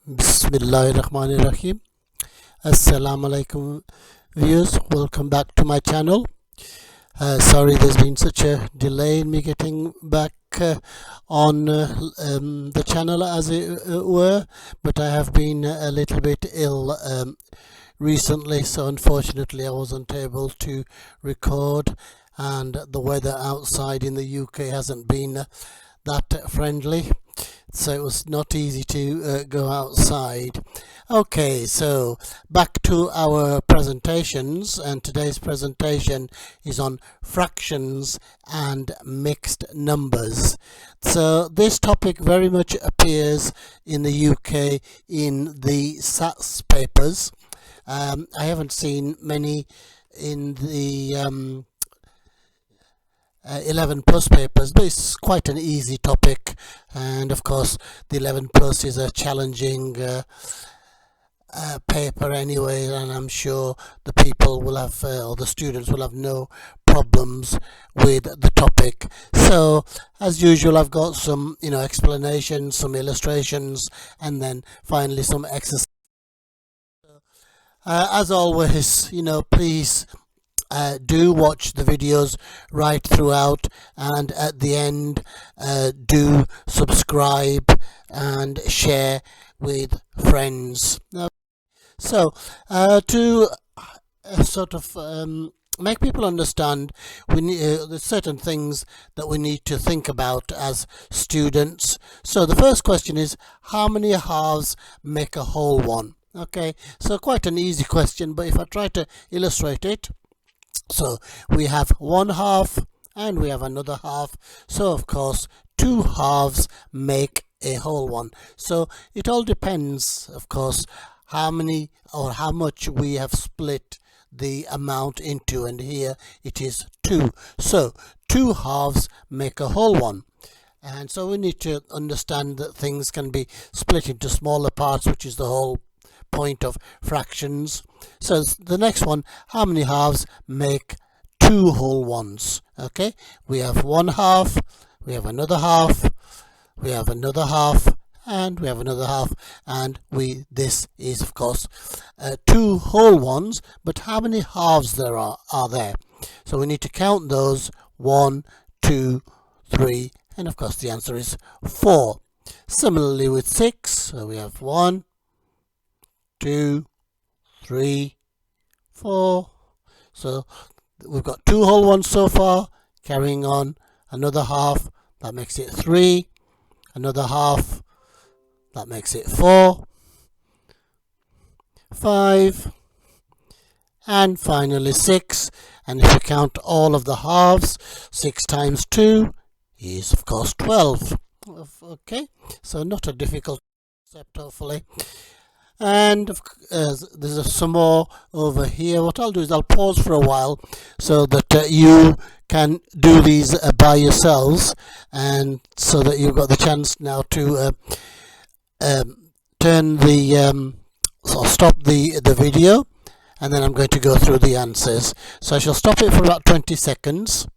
Bismillahirrahmanirrahim. Assalamu alaikum viewers, welcome back to my channel. Sorry there's been such a delay in me getting back on the channel as it were, but I have been a little bit ill recently, so unfortunately I wasn't able to record, and the weather outside in the UK hasn't been that friendly, so it was not easy to go outside. Okay, so back to our presentations, and today's presentation is on fractions and mixed numbers. So this topic very much appears in the UK in the SATs papers. I haven't seen many in the 11 plus papers, but it's quite an easy topic, and of course the 11 plus is a challenging paper anyway, and I'm sure the people will have or the students will have no problems with the topic. So as usual, I've got some explanations, some illustrations, and then finally some exercises. As always, please do watch the videos right throughout, and at the end do subscribe and share with friends. So to sort of make people understand, there's certain things that we need to think about as students. So the first question is, how many halves make a whole one? Okay, so quite an easy question, but if I try to illustrate it, so we have one half and we have another half, so of course two halves make a whole one. So it all depends, of course, how many or how much we have split the amount into, and here it is 2. So 2 halves make a whole one. And so we need to understand that things can be split into smaller parts, which is the whole point of fractions. So the next one, how many halves make 2 whole ones? Okay, we have one half, we have another half, we have another half, and we have another half, and this is of course 2 whole ones. But how many halves there are there? So we need to count those: 1, 2, 3, and of course the answer is 4. Similarly with 6, so we have 1, 2, 3, 4. So we've got 2 whole ones so far. Carrying on, another half, that makes it 3. Another half, that makes it 4, 5, and finally 6. And if you count all of the halves, 6 times 2 is of course 12. Okay, so not a difficult concept, hopefully. And there's some more over here. What I'll do is I'll pause for a while so that you can do these by yourselves, and so that you've got the chance now to turn the or stop the video, and then I'm going to go through the answers. So I shall stop it for about 20 seconds.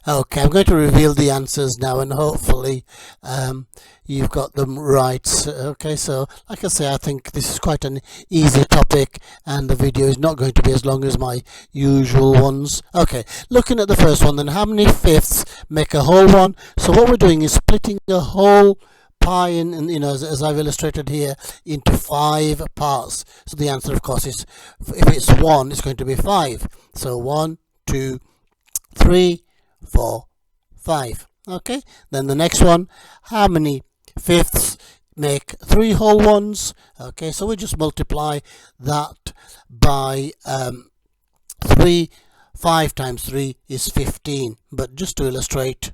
Okay, I'm going to reveal the answers now, and hopefully you've got them right. Okay, so like I say, I think this is quite an easy topic, and the video is not going to be as long as my usual ones. Okay, looking at the first one then, how many fifths make a whole one? So what we're doing is splitting a whole pie in, as I've illustrated here, into 5 parts. So the answer of course is, if it's 1, it's going to be 5. So 1, 2, 3, 4, 5. Okay, then the next one, how many fifths make 3 whole ones? Okay, so we just multiply that by 3. 5 times 3 is 15. But just to illustrate,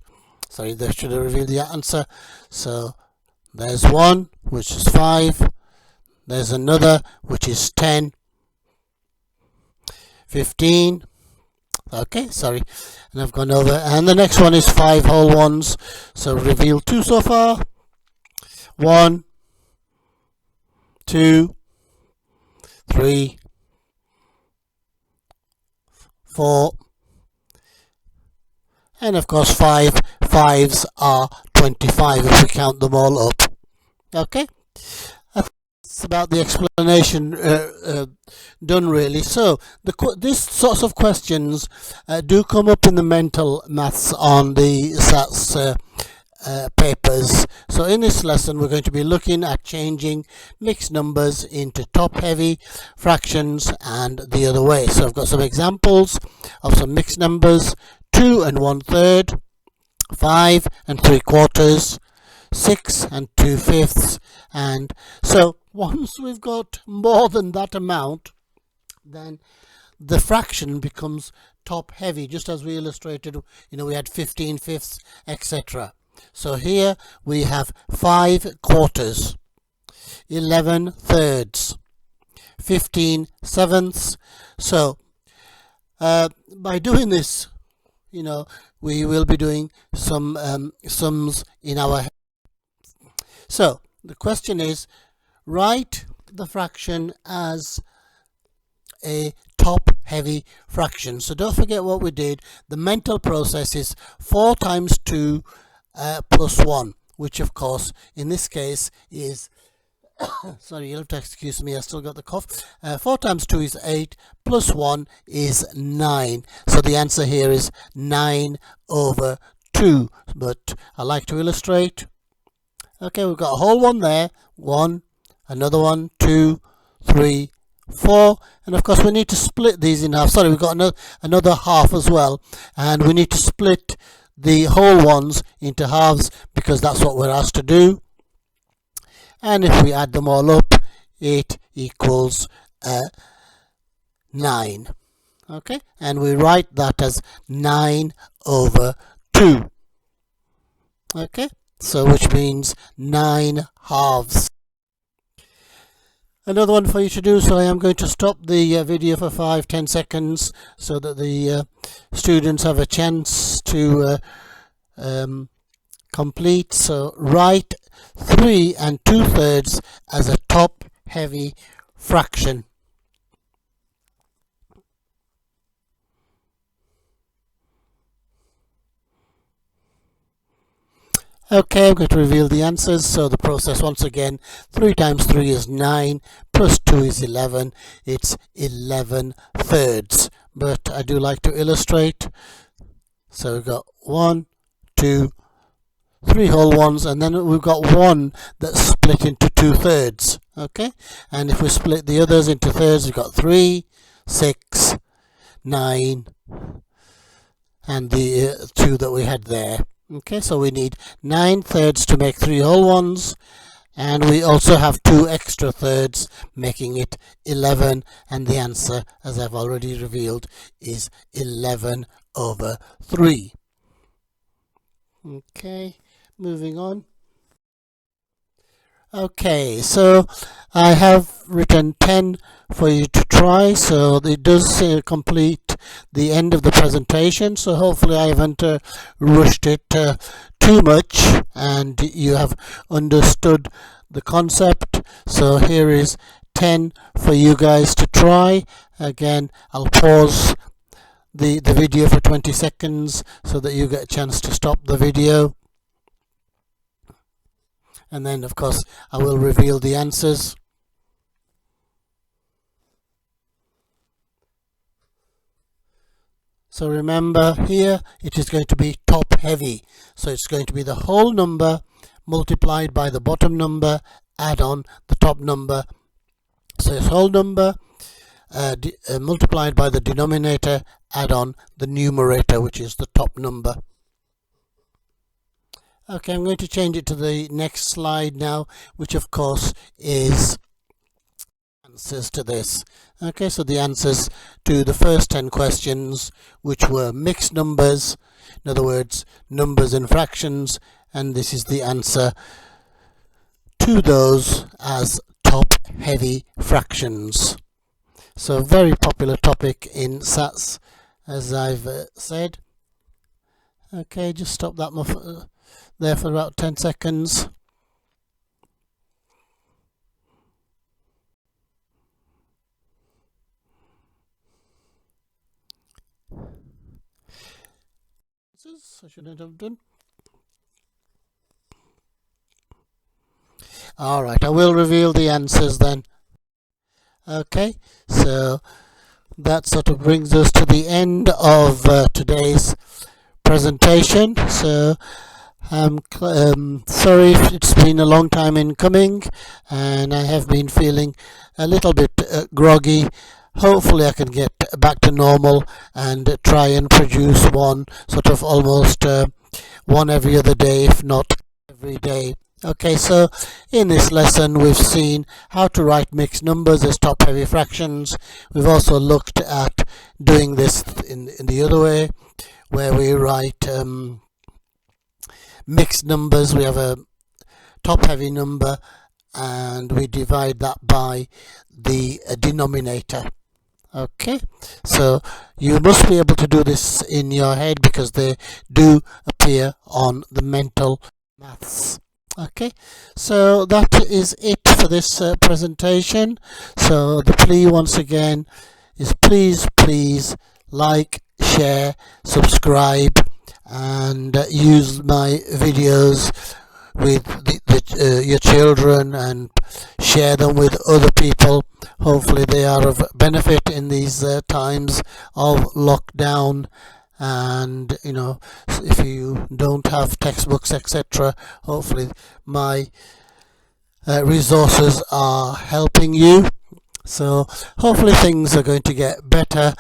sorry, that should have revealed the answer. So there's one, which is 5. There's another, which is 10. 15. Okay, sorry, and I've gone over. And the next one is 5 whole ones. So reveal 2 so far. 1, 2, 3, 4, and of course 5. 5s are 25 if we count them all up. Okay, that's about the explanation done really. So this sorts of questions do come up in the mental maths on the SATs papers. So in this lesson we're going to be looking at changing mixed numbers into top heavy fractions and the other way. So I've got some examples of some mixed numbers: 2 and 1/3, 5 and 3/4, 6 and 2/5, and so once we've got more than that amount, then the fraction becomes top heavy, just as we illustrated. We had 15/5, etc. So here we have 5/4, 11/3, 15/7. So by doing this, we will be doing some sums in our head. So the question is, write the fraction as a top heavy fraction. So don't forget what we did. The mental process is 4 times 2 plus 1, which of course in this case is sorry, you'll have to excuse me, I still got the cough. 4 times 2 is 8, plus 1 is 9. So the answer here is 9/2. But I like to illustrate. Okay, we've got a whole one there. 1, another one, 2, 3, 4. And of course we need to split these in half. Sorry, we've got another half as well. And we need to split the whole ones into halves because that's what we're asked to do. And if we add them all up, it equals 9. Okay, and we write that as 9/2. Okay, so which means 9 halves. Another one for you to do, so I am going to stop the video for 5-10 seconds so that the students have a chance to complete. So write 3 2/3 as a top heavy fraction. Okay, I'm going to reveal the answers. So the process once again: 3 times 3 is 9, plus 2 is 11. It's 11/3. But I do like to illustrate. So we've got 1, 2, 3 whole ones, and then we've got one that's split into 2/3. Okay, and if we split the others into thirds, we've got 3, 6, 9, and the 2 that we had there. Okay, so we need 9/3 to make 3 whole ones, and we also have 2 extra thirds, making it 11, and the answer, as I've already revealed, is 11/3. Okay, moving on. Okay, so I have written 10 for you to try, so it does complete the end of the presentation, so hopefully I haven't rushed it too much and you have understood the concept. So here is 10 for you guys to try. Again, I'll pause the video for 20 seconds so that you get a chance to stop the video. And then of course I will reveal the answers. So remember, here it is going to be top heavy, so it's going to be the whole number multiplied by the bottom number, add on the top number. So it's whole number multiplied by the denominator, add on the numerator, which is the top number. Okay, I'm going to change it to the next slide now, which of course is answers to this. Okay, so the answers to the first 10 questions, which were mixed numbers, in other words, numbers and fractions, and this is the answer to those as top heavy fractions. So very popular topic in SATs, as I've said. Okay, just stop that there for about 10 seconds. I shouldn't have done. Alright, I will reveal the answers then. Okay, so that sort of brings us to the end of today's presentation. So I'm sorry if it's been a long time in coming and I have been feeling a little bit groggy. Hopefully I can get back to normal and try and produce one sort of almost one every other day, if not every day. Okay, so in this lesson we've seen how to write mixed numbers as top heavy fractions. We've also looked at doing this in the other way, where we write mixed numbers. We have a top heavy number and we divide that by the denominator. Okay, so you must be able to do this in your head because they do appear on the mental maths. Okay, so that is it for this presentation. So the plea once again is please like, share, subscribe, and use my videos with your children and share them with other people. Hopefully they are of benefit in these times of lockdown, and you know, if you don't have textbooks etc., hopefully my resources are helping you. So hopefully things are going to get better.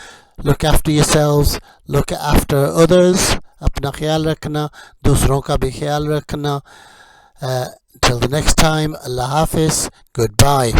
Look after yourselves, look after others. अपना ख्याल रखना, दूसरों का भी ख्याल रखना. Till the next time, Allah Hafiz, goodbye.